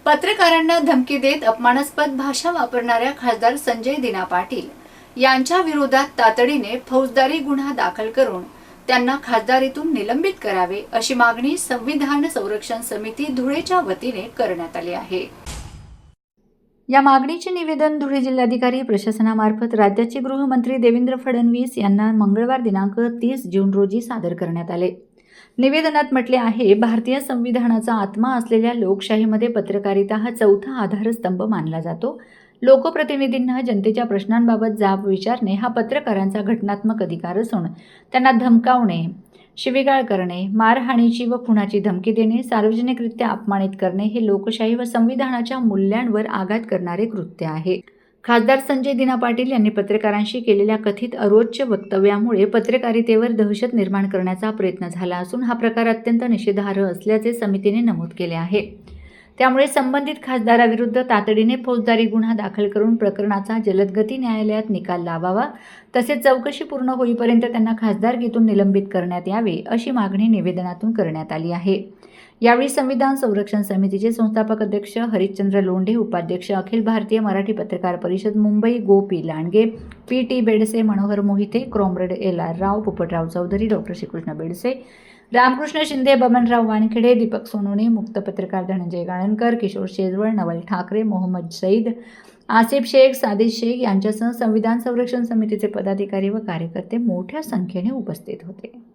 पत्रकारांना धमकी देत अपमानास्पद भाषा वापरणाऱ्या खासदार संजय दिना पाटील यांच्या विरोधात तातडीने फौजदारी गुन्हा दाखल करून त्यांना खासदारीतून निलंबित करावे अशी मागणी संविधान संरक्षण समिती धुळेच्या वतीने करण्यात आली आहे। या मागणीचे निवेदन धुळे जिल्हाधिकारी प्रशासनामार्फत राज्याचे गृहमंत्री देवेंद्र फडणवीस यांना मंगळवार दिनांक 30 जून रोजी सादर करण्यात आले। निवेदनात म्हटले आहे, भारतीय संविधानाचा आत्मा असलेल्या लोकशाहीमध्ये पत्रकारिता हा चौथा आधारस्तंभ मानला जातो। लोकप्रतिनिधींना जनतेच्या प्रश्नांबाबत जाब विचारणे हा पत्रकारांचा घटनात्मक अधिकार असून त्यांना धमकावणे, शिवीगाळ करणे, मारहाणीची व खुनाची धमकी देणे, सार्वजनिकरित्या अपमानित करणे हे लोकशाही व संविधानाच्या मूल्यांवर आघात करणारे कृत्य आहे। खासदार संजय दिना पाटील यांनी पत्रकारांशी केलेल्या कथित अरोच्य वक्तव्यामुळे पत्रकारितेवर दहशत निर्माण करण्याचा प्रयत्न झाला असून हा प्रकार अत्यंत निषेधार्ह असल्याचे समितीने नमूद केले आहे। त्यामुळे संबंधित खासदाराविरुद्ध तातडीने फौजदारी गुन्हा दाखल करून प्रकरणाचा जलदगती न्यायालयात निकाल लावावा, तसेच चौकशी पूर्ण होईपर्यंत त्यांना खासदारकीतून निलंबित करण्यात यावे अशी मागणी निवेदनातून करण्यात आली आहे। यावेळी संविधान संरक्षण समितीचे संस्थापक अध्यक्ष हरिश्चंद्र लोंढे, उपाध्यक्ष अखिल भारतीय मराठी पत्रकार परिषद मुंबई गोपी Landge, PT. Bedse, Manohar Mohite, comrade LR. राव, पोपटराव चौधरी, डॉ. श्रीकृष्ण बेडसे, रामकृष्ण शिंदे, बबनराव वानखेडे, दीपक सोनवणे, मुक्त पत्रकार धनंजय गाळणकर, किशोर शेजवळ, नवल ठाकरे, मोहम्मद सईद, आसिफ शेख, सादिक शेख यांच्यासह संविधान संरक्षण समितीचे पदाधिकारी व कार्यकर्ते मोठ्या संख्येने उपस्थित होते।